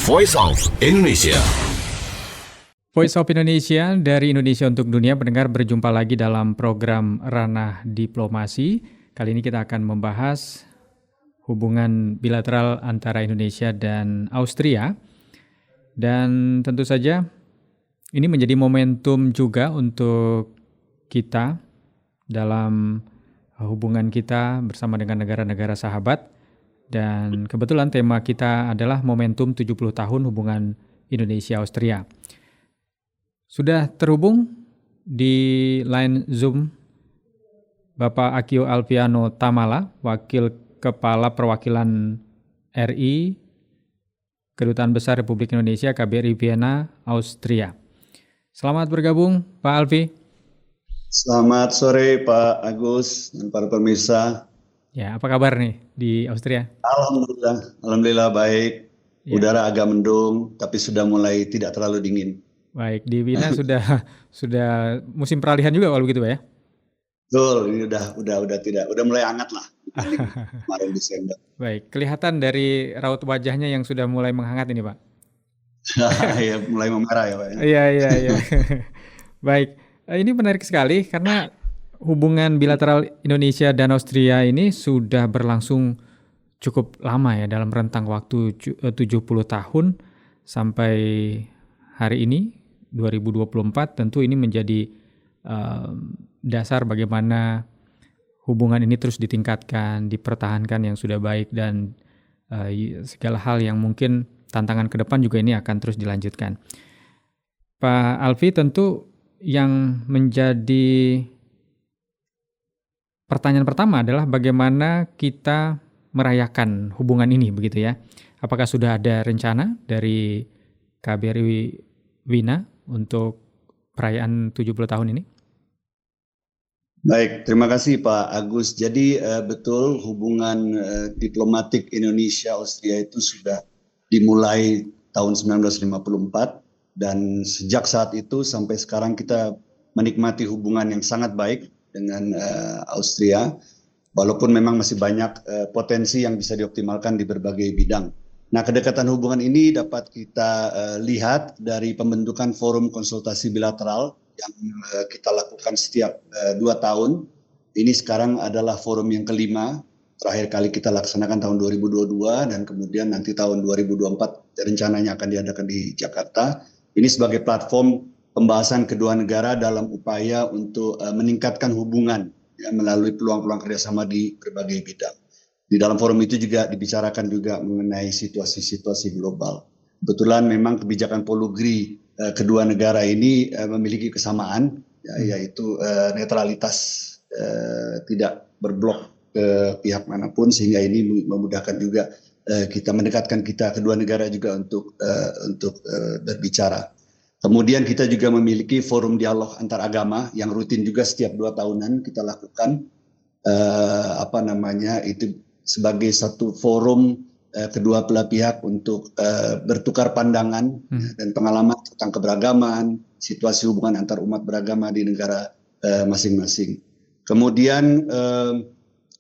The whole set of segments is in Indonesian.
Voice of Indonesia. Voice of Indonesia dari Indonesia untuk Dunia. Pendengar, berjumpa lagi dalam program Ranah Diplomasi. Kali ini kita akan membahas hubungan bilateral antara Indonesia dan Austria. Dan tentu saja ini menjadi momentum juga untuk kita dalam hubungan kita bersama dengan negara-negara sahabat. Dan kebetulan tema kita adalah momentum 70 tahun hubungan Indonesia-Austria. Sudah terhubung di line Zoom Bapak Akio Alfiano Tamala, Wakil Kepala Perwakilan RI, Kedutaan Besar Republik Indonesia KBRI Vienna, Austria. Selamat bergabung Pak Alfi. Selamat sore Pak Agus dan para pemirsa. Ya, apa kabar nih di Austria? Alhamdulillah baik. Ya. Udara agak mendung, tapi sudah mulai tidak terlalu dingin. Baik, di Wina sudah musim peralihan juga kalau begitu Pak ya? Betul, ini udah mulai hangat lah kemarin Desember. Baik, kelihatan dari raut wajahnya yang sudah mulai menghangat ini Pak. Ya, mulai memerah ya Pak. Iya. Baik, ini menarik sekali karena hubungan bilateral Indonesia dan Austria ini sudah berlangsung cukup lama ya, dalam rentang waktu 70 tahun sampai hari ini 2024. Tentu ini menjadi dasar bagaimana hubungan ini terus ditingkatkan, dipertahankan yang sudah baik, dan segala hal yang mungkin tantangan ke depan juga ini akan terus dilanjutkan. Pak Alfi, tentu yang menjadi pertanyaan pertama adalah bagaimana kita merayakan hubungan ini, begitu ya. Apakah sudah ada rencana dari KBRI Wina untuk perayaan 70 tahun ini? Baik, terima kasih Pak Agus. Jadi betul, hubungan diplomatik Indonesia-Austria itu sudah dimulai tahun 1954, dan sejak saat itu sampai sekarang kita menikmati hubungan yang sangat baik dengan Austria, walaupun memang masih banyak potensi yang bisa dioptimalkan di berbagai bidang. Nah, kedekatan hubungan ini dapat kita lihat dari pembentukan forum konsultasi bilateral yang kita lakukan setiap 2 tahun. Ini sekarang adalah forum yang kelima. Terakhir kali kita laksanakan tahun 2022, dan kemudian nanti tahun 2024 rencananya akan diadakan di Jakarta. Ini sebagai platform pembahasan kedua negara dalam upaya untuk meningkatkan hubungan ya, melalui peluang-peluang kerjasama di berbagai bidang. Di dalam forum itu juga dibicarakan juga mengenai situasi-situasi global. Kebetulan memang kebijakan Polugri kedua negara ini memiliki kesamaan, ya, yaitu netralitas, tidak berblok ke pihak manapun, sehingga ini memudahkan juga kita mendekatkan kedua negara juga untuk berbicara. Kemudian kita juga memiliki forum dialog antar agama yang rutin juga setiap 2 tahunan kita lakukan, itu sebagai satu forum kedua belah pihak untuk bertukar pandangan dan pengalaman tentang keberagaman, situasi hubungan antar umat beragama di negara masing-masing. Kemudian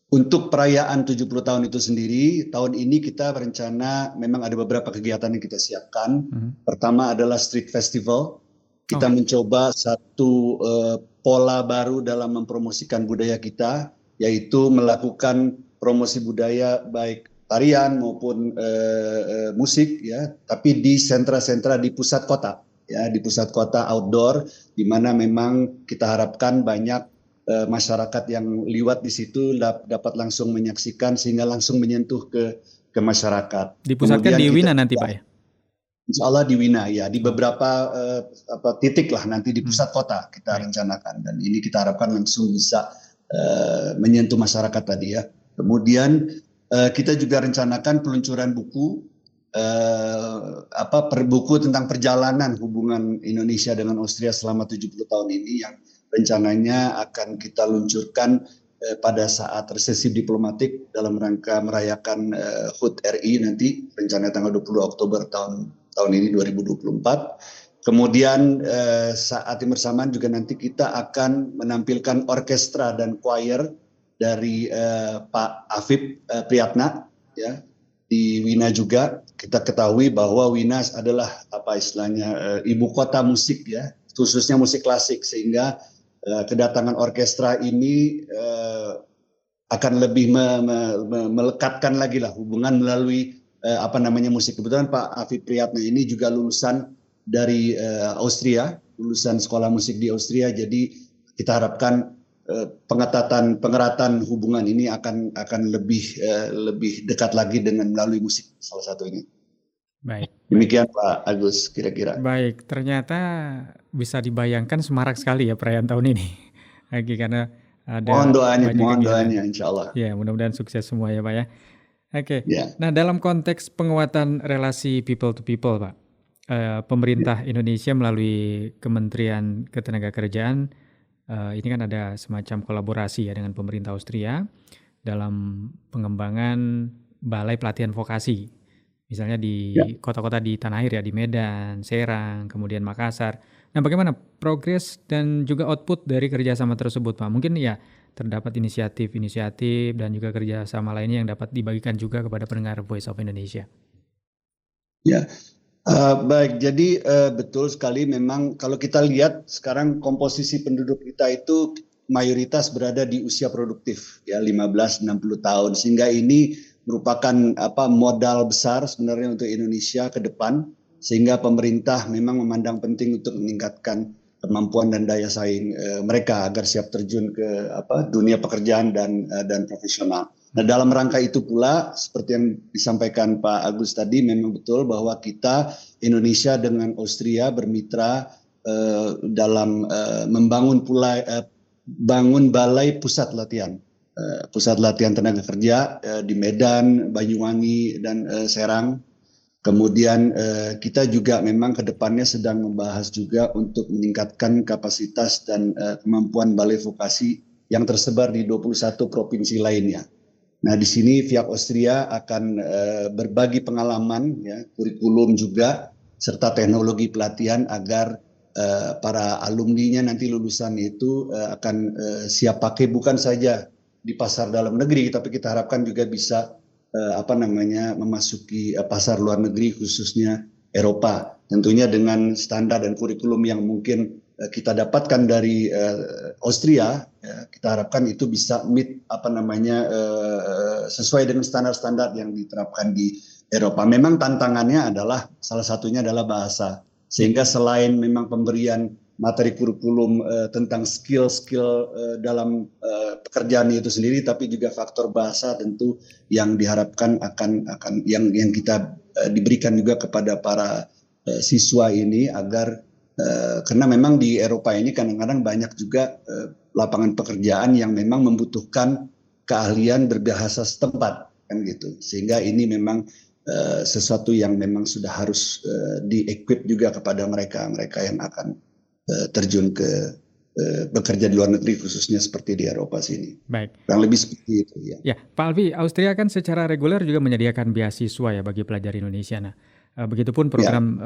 untuk perayaan 70 tahun itu sendiri, tahun ini kita berencana memang ada beberapa kegiatan yang kita siapkan. Pertama adalah Street Festival. Kita mencoba satu pola baru dalam mempromosikan budaya kita, yaitu melakukan promosi budaya baik tarian maupun musik, ya, tapi di sentra-sentra di pusat kota, ya, di pusat kota outdoor, di mana memang kita harapkan banyak masyarakat yang liwat di situ dapat langsung menyaksikan, sehingga langsung menyentuh ke masyarakat. Dipusatkan di Wina nanti Pak ya? Insya Allah di Wina ya, di beberapa titik lah nanti di pusat kota kita rencanakan, dan ini kita harapkan langsung bisa menyentuh masyarakat tadi ya. Kemudian kita juga rencanakan peluncuran buku buku tentang perjalanan hubungan Indonesia dengan Austria selama 70 tahun ini, yang rencananya akan kita luncurkan pada saat resepsi diplomatik dalam rangka merayakan HUT RI nanti, rencana tanggal 20 Oktober tahun ini 2024. Kemudian saat yang bersamaan juga nanti kita akan menampilkan orkestra dan choir dari Pak Afif Priyatna ya, di Wina juga. kita ketahui bahwa Wina adalah apa istilahnya ibu kota musik ya, khususnya musik klasik, sehingga kedatangan orkestra ini akan lebih melekatkan lagi lah hubungan melalui musik. Kebetulan Pak Afif Priyatna ini juga lulusan dari Austria, lulusan sekolah musik di Austria, jadi kita harapkan pengeratan hubungan ini akan lebih dekat lagi dengan melalui musik salah satunya. Baik. Demikian Pak Agus kira-kira. Baik, ternyata bisa dibayangkan semarak sekali ya perayaan tahun ini. Lagi karena ada Mohon doanya insya Allah. Ya, mudah-mudahan sukses semua ya Pak ya. Oke. Ya. Nah, dalam konteks penguatan relasi people to people Pak, pemerintah Indonesia melalui Kementerian Ketenagakerjaan ini kan ada semacam kolaborasi ya dengan pemerintah Austria dalam pengembangan balai pelatihan vokasi. Misalnya di kota-kota di tanah air ya, di Medan, Serang, kemudian Makassar. Nah, bagaimana progres dan juga output dari kerjasama tersebut Pak? Mungkin ya terdapat inisiatif dan juga kerjasama lainnya yang dapat dibagikan juga kepada pendengar Voice of Indonesia. Ya. Baik, jadi betul sekali memang kalau kita lihat sekarang komposisi penduduk kita itu mayoritas berada di usia produktif ya 15-60 tahun, sehingga ini merupakan modal besar sebenarnya untuk Indonesia ke depan, sehingga pemerintah memang memandang penting untuk meningkatkan kemampuan dan daya saing mereka agar siap terjun ke dunia pekerjaan dan profesional. Nah, dalam rangka itu pula seperti yang disampaikan Pak Agus tadi, memang betul bahwa kita Indonesia dengan Austria bermitra dalam membangun balai pusat latihan tenaga kerja di Medan, Banyuwangi dan Serang. Kemudian kita juga memang ke depannya sedang membahas juga untuk meningkatkan kapasitas dan kemampuan balai vokasi yang tersebar di 21 provinsi lainnya. Nah, di sini pihak Austria akan berbagi pengalaman, ya, kurikulum juga, serta teknologi pelatihan agar para alumninya nanti lulusan itu akan siap pakai bukan saja di pasar dalam negeri, tapi kita harapkan juga bisa memasuki pasar luar negeri khususnya Eropa. Tentunya dengan standar dan kurikulum yang mungkin kita dapatkan dari Austria, ya, kita harapkan itu bisa meet sesuai dengan standar-standar yang diterapkan di Eropa. Memang tantangannya adalah salah satunya adalah bahasa, sehingga selain memang pemberian materi kurikulum tentang skill-skill dalam pekerjaan itu sendiri, tapi juga faktor bahasa tentu yang diharapkan akan yang kita diberikan juga kepada para siswa ini agar karena memang di Eropa ini kadang-kadang banyak juga lapangan pekerjaan yang memang membutuhkan keahlian berbahasa setempat kan gitu, sehingga ini memang sesuatu yang memang sudah harus di-equip juga kepada mereka yang akan terjun ke bekerja di luar negeri khususnya seperti di Eropa sini. Baik. Kurang lebih seperti itu ya. Ya, Pak Alfi, Austria kan secara reguler juga menyediakan beasiswa ya bagi pelajar Indonesia. Nah, begitupun program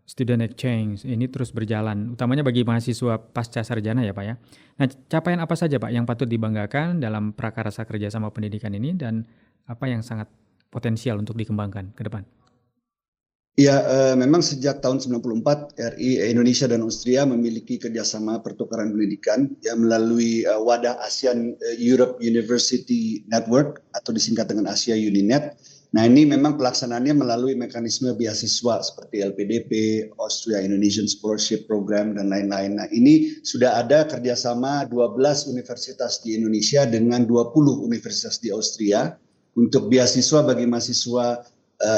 Student Exchange ini terus berjalan, utamanya bagi mahasiswa pasca sarjana ya Pak ya. Nah, capaian apa saja Pak yang patut dibanggakan dalam prakarsa kerjasama pendidikan ini dan apa yang sangat potensial untuk dikembangkan ke depan? Ya, memang sejak tahun 94 RI Indonesia dan Austria memiliki kerjasama pertukaran pendidikan ya melalui wadah ASEAN Europe University Network atau disingkat dengan Asia Uninet. Nah, ini memang pelaksanaannya melalui mekanisme beasiswa seperti LPDP, Austria Indonesian Scholarship Program dan lain-lain. Nah, ini sudah ada kerjasama 12 universitas di Indonesia dengan 20 universitas di Austria untuk beasiswa bagi mahasiswa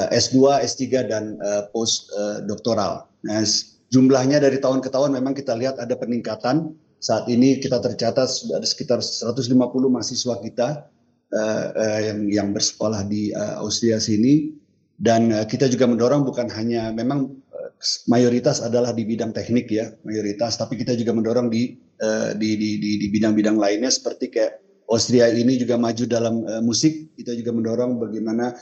S2, S3 dan post doktoral. Nah, jumlahnya dari tahun ke tahun memang kita lihat ada peningkatan. Saat ini kita tercatat sudah ada sekitar 150 mahasiswa kita yang bersekolah di Austria sini, dan kita juga mendorong bukan hanya memang mayoritas adalah di bidang teknik ya mayoritas, tapi kita juga mendorong di bidang-bidang lainnya seperti kayak Austria ini juga maju dalam musik. Kita juga mendorong bagaimana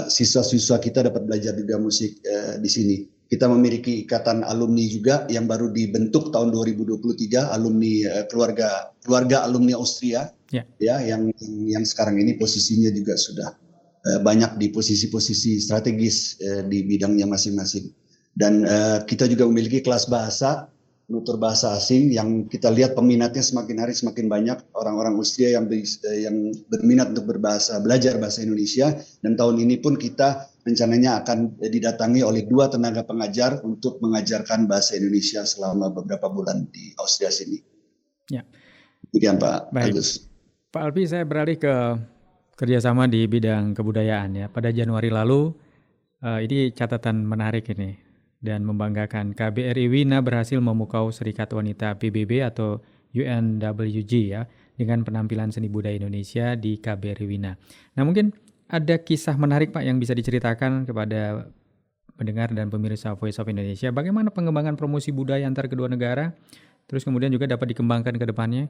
siswa-siswa kita dapat belajar juga musik di sini. Kita memiliki ikatan alumni juga yang baru dibentuk tahun 2023, alumni keluarga alumni Austria ya yang sekarang ini posisinya juga sudah banyak di posisi-posisi strategis di bidangnya masing-masing. Dan kita juga memiliki kelas bahasa, tutur bahasa asing yang kita lihat peminatnya semakin hari semakin banyak orang-orang Austria yang berminat untuk belajar bahasa Indonesia. Dan tahun ini pun kita rencananya akan didatangi oleh 2 tenaga pengajar untuk mengajarkan bahasa Indonesia selama beberapa bulan di Austria sini. Ya. Demikian Pak Baik. Agus. Pak Alpi, saya beralih ke kerjasama di bidang kebudayaan ya. Pada Januari lalu, ini catatan menarik ini dan membanggakan. KBRI Wina berhasil memukau Serikat Wanita PBB atau UNWG ya dengan penampilan seni budaya Indonesia di KBRI Wina. Nah, mungkin ada kisah menarik Pak yang bisa diceritakan kepada pendengar dan pemirsa Voice of Indonesia. Bagaimana pengembangan promosi budaya antar kedua negara, terus kemudian juga dapat dikembangkan ke depannya?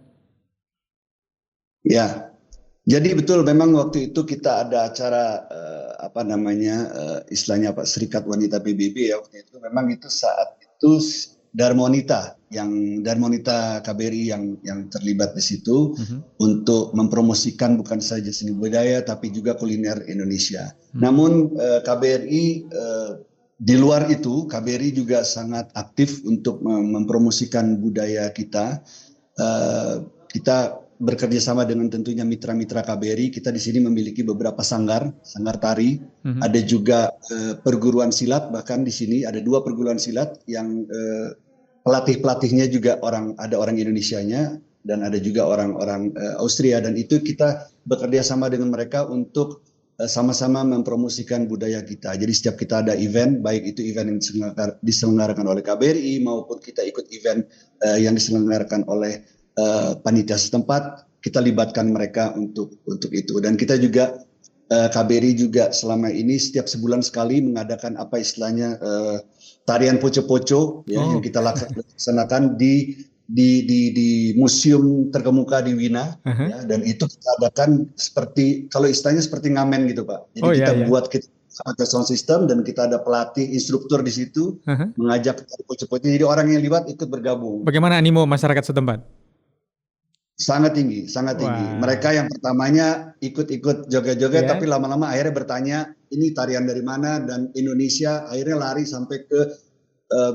Ya, jadi betul memang waktu itu kita ada acara istilahnya Serikat Wanita PBB ya waktu itu. Memang itu saat itu Darmonita KBRI yang terlibat di situ untuk mempromosikan bukan saja seni budaya tapi juga kuliner Indonesia. Namun KBRI di luar itu KBRI juga sangat aktif untuk mempromosikan budaya kita. Kita bekerja sama dengan tentunya mitra-mitra KBRI. Kita di sini memiliki beberapa sanggar tari. Ada juga perguruan silat, bahkan di sini ada 2 perguruan silat yang pelatih-pelatihnya juga ada orang Indonesianya dan ada juga orang-orang Austria, dan itu kita bekerja sama dengan mereka untuk sama-sama mempromosikan budaya kita. Jadi setiap kita ada event, baik itu event yang diselenggarakan oleh KBRI maupun kita ikut event yang diselenggarakan oleh panitia setempat, kita libatkan mereka untuk itu. Dan kita juga KBRI juga selama ini setiap sebulan sekali mengadakan apa istilahnya tarian poco-poco yang kita laksanakan di museum terkemuka di Wina, ya, dan itu kita adakan seperti kalau istilahnya seperti ngamen gitu Pak. Jadi kita buat ada sound system dan kita ada pelatih instruktur di situ mengajak poco-poco. Jadi orang yang libat ikut bergabung. Bagaimana animo masyarakat setempat? Sangat tinggi. Mereka yang pertamanya ikut-ikut joget-joget, tapi lama-lama akhirnya bertanya, ini tarian dari mana, dan Indonesia akhirnya lari sampai ke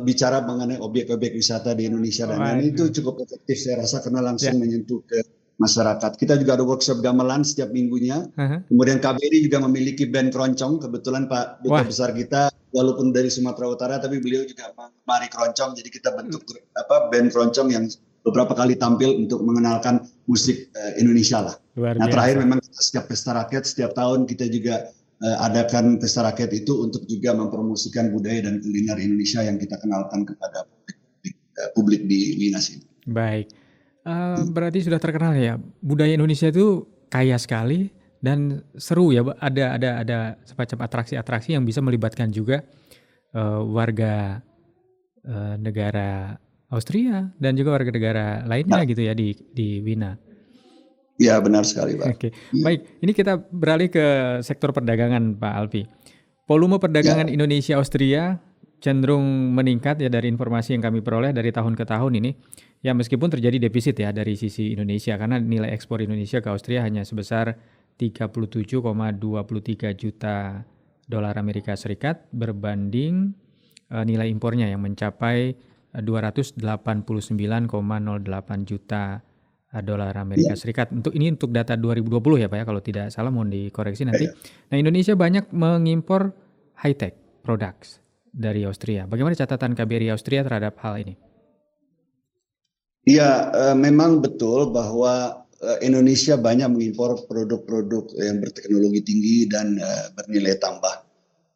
bicara mengenai objek-objek wisata di Indonesia, dan itu cukup efektif saya rasa karena langsung menyentuh ke masyarakat. Kita juga ada workshop gamelan setiap minggunya. Kemudian KBRI juga memiliki band keroncong. Kebetulan Pak Duta Besar kita walaupun dari Sumatera Utara, tapi beliau juga mari keroncong. Jadi kita bentuk band keroncong yang beberapa kali tampil untuk mengenalkan musik Indonesia lah. Nah terakhir memang setiap pesta rakyat setiap tahun kita juga adakan pesta rakyat itu untuk juga mempromosikan budaya dan kuliner Indonesia yang kita kenalkan kepada publik di Wina sini. Baik, berarti sudah terkenal ya budaya Indonesia itu kaya sekali dan seru ya. Ada semacam atraksi-atraksi yang bisa melibatkan juga warga negara Austria dan juga warga negara lainnya gitu ya di Wina. Ya benar sekali Pak. Oke. Baik, ini kita beralih ke sektor perdagangan Pak Alpi. Volume perdagangan Indonesia Austria cenderung meningkat ya dari informasi yang kami peroleh dari tahun ke tahun ini. Ya meskipun terjadi defisit ya dari sisi Indonesia karena nilai ekspor Indonesia ke Austria hanya sebesar 37,23 juta dolar Amerika Serikat berbanding nilai impornya yang mencapai 289,08 juta dolar Amerika Serikat. Untuk data 2020 ya Pak ya, kalau tidak salah mohon dikoreksi nanti. Nah Indonesia banyak mengimpor high-tech products dari Austria. Bagaimana catatan KBRI Austria terhadap hal ini? Iya, memang betul bahwa Indonesia banyak mengimpor produk-produk yang berteknologi tinggi dan bernilai tambah.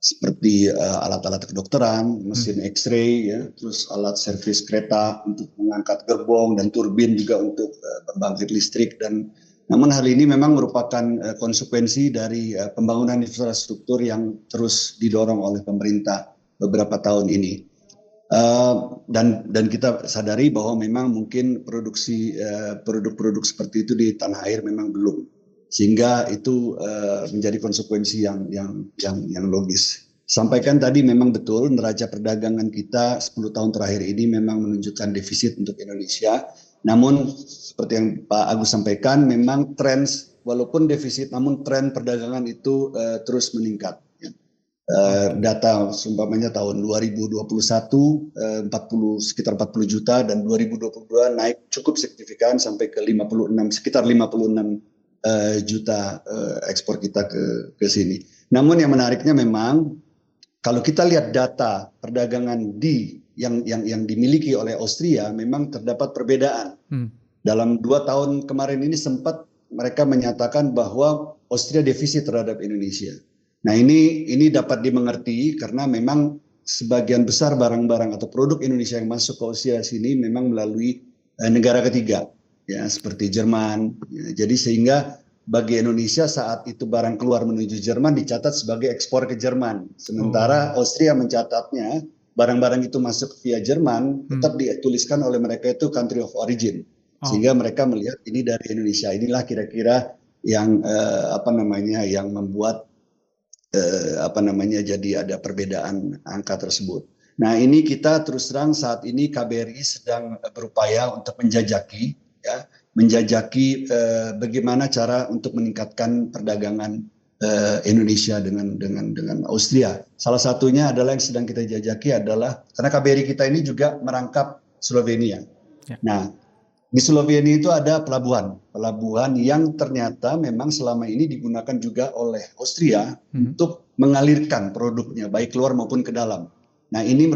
Seperti alat-alat kedokteran, mesin X-ray, ya, terus alat servis kereta untuk mengangkat gerbong dan turbin juga untuk pembangkit listrik. Namun hal ini memang merupakan konsekuensi dari pembangunan infrastruktur yang terus didorong oleh pemerintah beberapa tahun ini. Dan kita sadari bahwa memang mungkin produksi produk-produk seperti itu di tanah air memang belum. Sehingga itu menjadi konsekuensi yang logis. Sampaikan tadi memang betul neraca perdagangan kita 10 tahun terakhir ini memang menunjukkan defisit untuk Indonesia. Namun seperti yang Pak Agus sampaikan memang tren walaupun defisit, namun tren perdagangan itu terus meningkat. Data seumpamanya tahun 2021 sekitar 40 juta dan 2022 naik cukup signifikan sampai ke sekitar 56 juta ekspor kita ke sini. Namun yang menariknya memang kalau kita lihat data perdagangan yang dimiliki oleh Austria memang terdapat perbedaan. Dalam 2 tahun kemarin ini sempat mereka menyatakan bahwa Austria defisit terhadap Indonesia. Nah ini dapat dimengerti karena memang sebagian besar barang-barang atau produk Indonesia yang masuk ke Austria sini memang melalui negara ketiga, ya seperti Jerman. Ya, jadi sehingga bagi Indonesia saat itu barang keluar menuju Jerman dicatat sebagai ekspor ke Jerman. Sementara Austria mencatatnya barang-barang itu masuk via Jerman tetap dituliskan oleh mereka itu country of origin. Sehingga mereka melihat ini dari Indonesia. Inilah kira-kira yang yang membuat jadi ada perbedaan angka tersebut. Nah ini kita terus terang saat ini KBRI sedang berupaya untuk menjajaki bagaimana cara untuk meningkatkan perdagangan Indonesia dengan Austria. Salah satunya adalah yang sedang kita jajaki adalah karena KBRI kita ini juga merangkap Slovenia. Nah di Slovenia itu ada pelabuhan yang ternyata memang selama ini digunakan juga oleh Austria untuk mengalirkan produknya baik keluar maupun ke dalam. Nah ini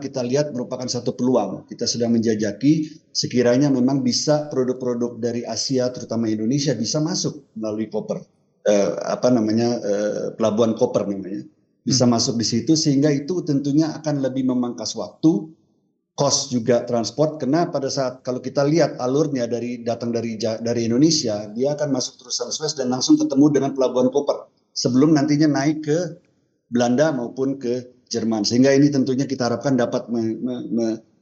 kita lihat merupakan satu peluang. Kita sedang menjajaki sekiranya memang bisa produk-produk dari Asia terutama Indonesia bisa masuk melalui koper, pelabuhan koper namanya. Bisa masuk di situ sehingga itu tentunya akan lebih memangkas waktu. Cost juga transport karena pada saat kalau kita lihat alurnya datang dari Indonesia dia akan masuk terusan Suez dan langsung ketemu dengan pelabuhan Koper sebelum nantinya naik ke Belanda maupun ke Jerman sehingga ini tentunya kita harapkan dapat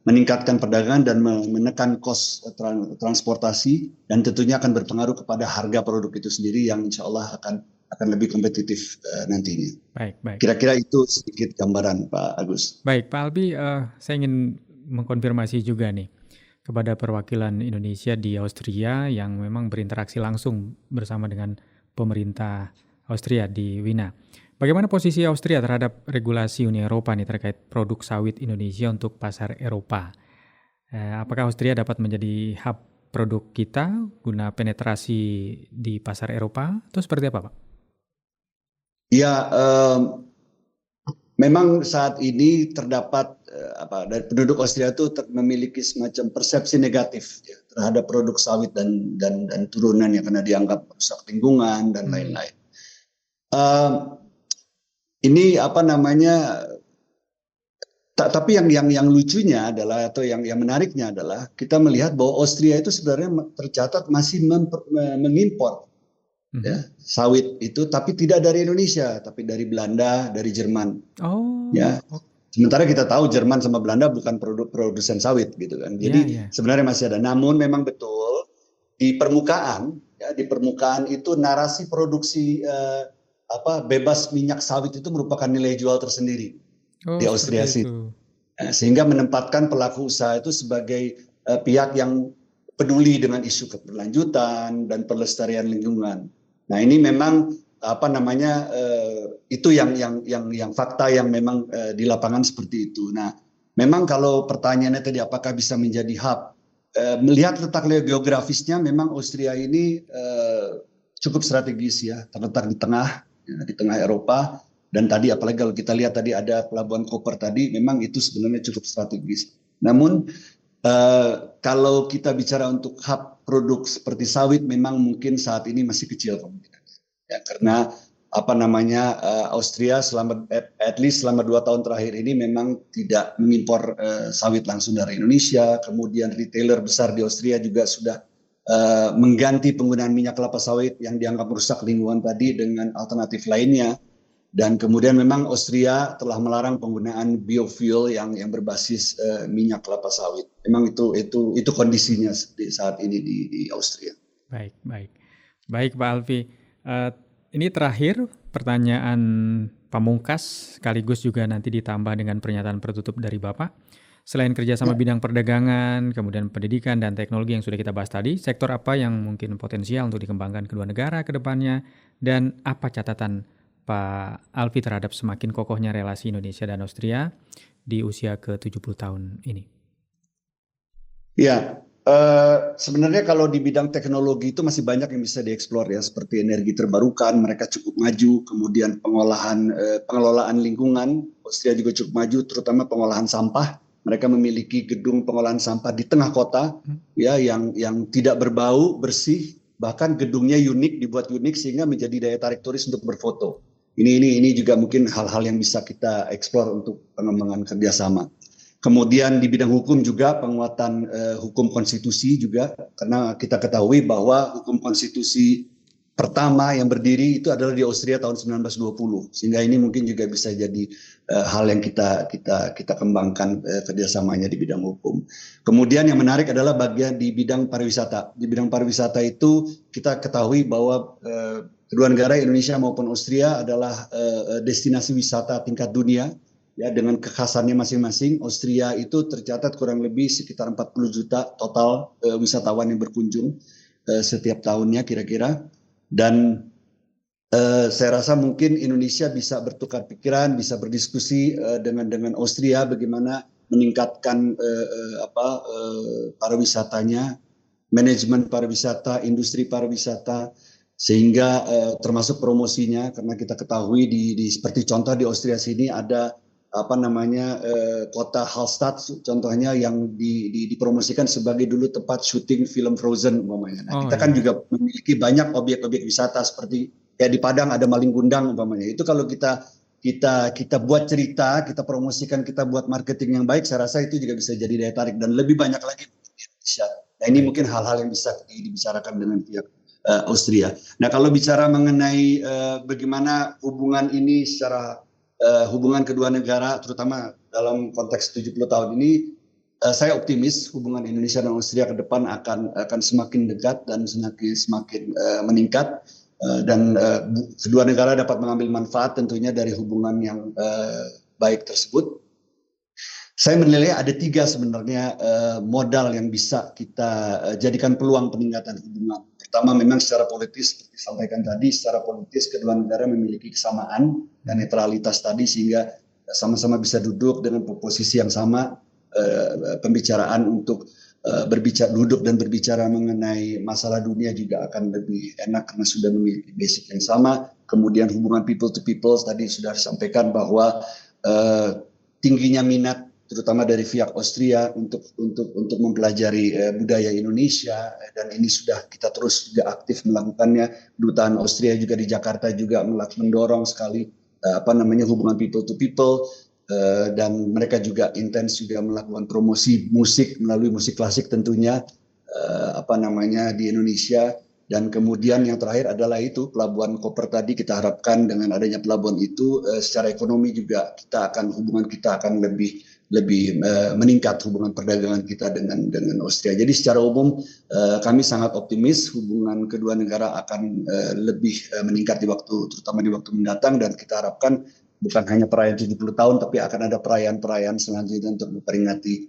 meningkatkan perdagangan dan menekan cost transportasi dan tentunya akan berpengaruh kepada harga produk itu sendiri yang insya Allah akan lebih kompetitif nantinya. Baik. Kira-kira itu sedikit gambaran Pak Agus. Baik Pak Albi, saya ingin mengkonfirmasi juga nih kepada perwakilan Indonesia di Austria yang memang berinteraksi langsung bersama dengan pemerintah Austria di Wina. Bagaimana posisi Austria terhadap regulasi Uni Eropa nih terkait produk sawit Indonesia untuk pasar Eropa? Apakah Austria dapat menjadi hub produk kita guna penetrasi di pasar Eropa atau seperti apa Pak? Ya, memang saat ini terdapat dari penduduk Austria itu memiliki semacam persepsi negatif terhadap produk sawit dan turunannya karena dianggap rusak lingkungan dan lain-lain. Ini tapi yang lucunya adalah atau yang menariknya adalah kita melihat bahwa Austria itu sebenarnya tercatat masih mengimpor sawit itu tapi tidak dari Indonesia tapi dari Belanda, dari Jerman. Sementara kita tahu Jerman sama Belanda bukan produsen sawit gitu kan. Jadi sebenarnya masih ada. Namun memang betul di permukaan itu narasi produksi bebas minyak sawit itu merupakan nilai jual tersendiri di Austria sih. Sehingga menempatkan pelaku usaha itu sebagai pihak yang peduli dengan isu keberlanjutan dan pelestarian lingkungan. Nah ini memang itu yang fakta yang memang di lapangan seperti itu. Nah memang kalau pertanyaannya tadi apakah bisa menjadi hub, melihat letak geografisnya memang Austria ini cukup strategis ya, terletak di tengah Eropa dan tadi apalagi kalau kita lihat tadi ada pelabuhan Koper tadi memang itu sebenarnya cukup strategis. Namun kalau kita bicara untuk hub produk seperti sawit memang mungkin saat ini masih kecil kemungkinan. Ya, karena Austria at least selama 2 tahun terakhir ini memang tidak mengimpor sawit langsung dari Indonesia. Kemudian retailer besar di Austria juga sudah mengganti penggunaan minyak kelapa sawit yang dianggap merusak lingkungan tadi dengan alternatif lainnya. Dan kemudian memang Austria telah melarang penggunaan biofuel yang berbasis minyak kelapa sawit. Memang itu kondisinya saat ini di Austria. Baik Pak Alvi. Ini terakhir pertanyaan pamungkas sekaligus juga nanti ditambah dengan pernyataan penutup dari Bapak. Selain kerjasama Ya, bidang perdagangan, kemudian pendidikan dan teknologi yang sudah kita bahas tadi, sektor apa yang mungkin potensial untuk dikembangkan kedua negara ke depannya, dan apa catatan Pak Alfi terhadap semakin kokohnya relasi Indonesia dan Austria di usia ke-70 tahun ini? ya. Sebenarnya kalau di bidang teknologi itu masih banyak yang bisa dieksplor ya, seperti energi terbarukan, mereka cukup maju, kemudian pengelolaan lingkungan, Austria juga cukup maju, terutama pengolahan sampah. Mereka memiliki gedung pengolahan sampah di tengah kota, ya, yang tidak berbau, bersih, bahkan gedungnya unik, dibuat unik sehingga menjadi daya tarik turis untuk berfoto. Ini juga mungkin hal-hal yang bisa kita eksplor untuk pengembangan kerjasama. Kemudian di bidang hukum juga penguatan hukum konstitusi juga, karena kita ketahui bahwa hukum konstitusi pertama yang berdiri itu adalah di Austria tahun 1920, sehingga ini mungkin juga bisa jadi hal yang kita kembangkan kerjasamanya di bidang hukum. Kemudian yang menarik adalah bagian di bidang pariwisata. Di bidang pariwisata itu kita ketahui bahwa kedua negara Indonesia maupun Austria adalah destinasi wisata tingkat dunia. Ya, dengan kekhasannya masing-masing. Austria itu tercatat kurang lebih sekitar 40 juta total wisatawan yang berkunjung setiap tahunnya kira-kira. Dan saya rasa mungkin Indonesia bisa bertukar pikiran, bisa berdiskusi dengan Austria bagaimana meningkatkan pariwisatanya, manajemen pariwisata, industri pariwisata, sehingga termasuk promosinya, karena kita ketahui seperti contoh di Austria sini ada kota Hallstatt contohnya yang dipromosikan sebagai dulu tempat syuting film Frozen umpamanya. Nah, kita kan juga memiliki banyak objek-objek wisata seperti kayak di Padang ada Maling Gundang umpamanya. Itu kalau kita buat cerita, kita promosikan, kita buat marketing yang baik, saya rasa itu juga bisa jadi daya tarik dan lebih banyak lagi di Indonesia. Nah, ini mungkin hal-hal yang bisa dibicarakan dengan pihak Austria. Nah, kalau bicara mengenai bagaimana hubungan ini secara hubungan kedua negara, terutama dalam konteks 70 tahun ini, saya optimis hubungan Indonesia dan Austria ke depan akan semakin dekat dan semakin meningkat, dan kedua negara dapat mengambil manfaat tentunya dari hubungan yang baik tersebut. Saya menilai ada 3 sebenarnya modal yang bisa kita jadikan peluang peningkatan hubungan. Pertama, memang secara politis, seperti disampaikan tadi, secara politis kedua negara memiliki kesamaan dan netralitas tadi, sehingga sama-sama bisa duduk dengan posisi yang sama, pembicaraan untuk duduk dan berbicara mengenai masalah dunia juga akan lebih enak karena sudah memiliki basic yang sama. Kemudian hubungan people to people tadi sudah disampaikan bahwa tingginya minat terutama dari pihak Austria untuk mempelajari budaya Indonesia, dan ini sudah kita terus juga aktif melakukannya. Kedutaan Austria juga di Jakarta juga mendorong sekali hubungan people to people, dan mereka juga intens juga melakukan promosi musik melalui musik klasik tentunya di Indonesia. Dan kemudian yang terakhir adalah itu Pelabuhan Koper tadi, kita harapkan dengan adanya pelabuhan itu secara ekonomi juga hubungan kita akan lebih meningkat, hubungan perdagangan kita dengan Austria. Jadi secara umum kami sangat optimis hubungan kedua negara akan lebih meningkat terutama di waktu mendatang, dan kita harapkan bukan hanya perayaan 70 tahun tapi akan ada perayaan-perayaan selanjutnya untuk memperingati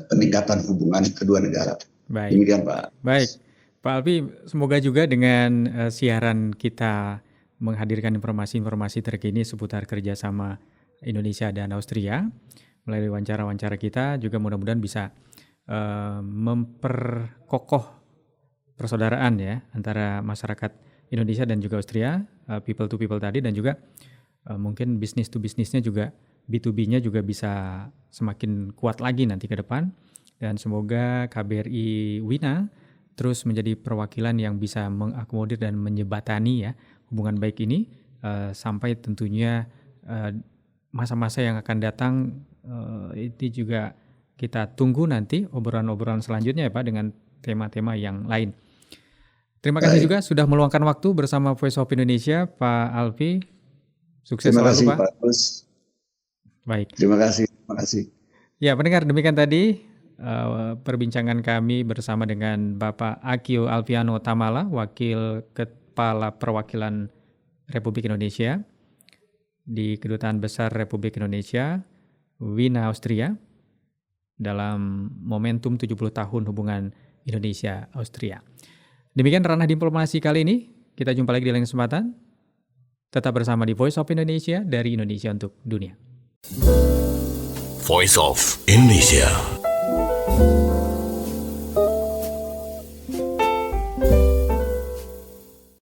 peningkatan hubungan kedua negara. Baik. Demikian Pak. Baik. Pak Alfi, semoga juga dengan siaran kita menghadirkan informasi-informasi terkini seputar kerjasama Indonesia dan Austria. Melalui wawancara-wawancara kita juga mudah-mudahan bisa memperkokoh persaudaraan ya antara masyarakat Indonesia dan juga Austria, people to people tadi, dan juga mungkin business to businessnya juga, B2B-nya juga bisa semakin kuat lagi nanti ke depan. Dan semoga KBRI Wina terus menjadi perwakilan yang bisa mengakomodir dan menjembatani ya hubungan baik ini sampai tentunya masa-masa yang akan datang. Itu juga kita tunggu nanti obrolan-obrolan selanjutnya ya Pak dengan tema-tema yang lain. Terima kasih juga sudah meluangkan waktu bersama Voice of Indonesia, Pak Alfi. Sukses selalu Pak. Pak. Baik. Terima kasih. Ya, pendengar, demikian tadi perbincangan kami bersama dengan Bapak Akio Alfiano Tamala, Wakil Kepala Perwakilan Republik Indonesia di Kedutaan Besar Republik Indonesia, Wina, Austria. dalam momentum 70 tahun hubungan Indonesia-Austria. Demikian ranah diplomasi kali ini. Kita jumpa lagi di lain kesempatan. Tetap bersama di Voice of Indonesia dari Indonesia untuk Dunia. Voice of Indonesia.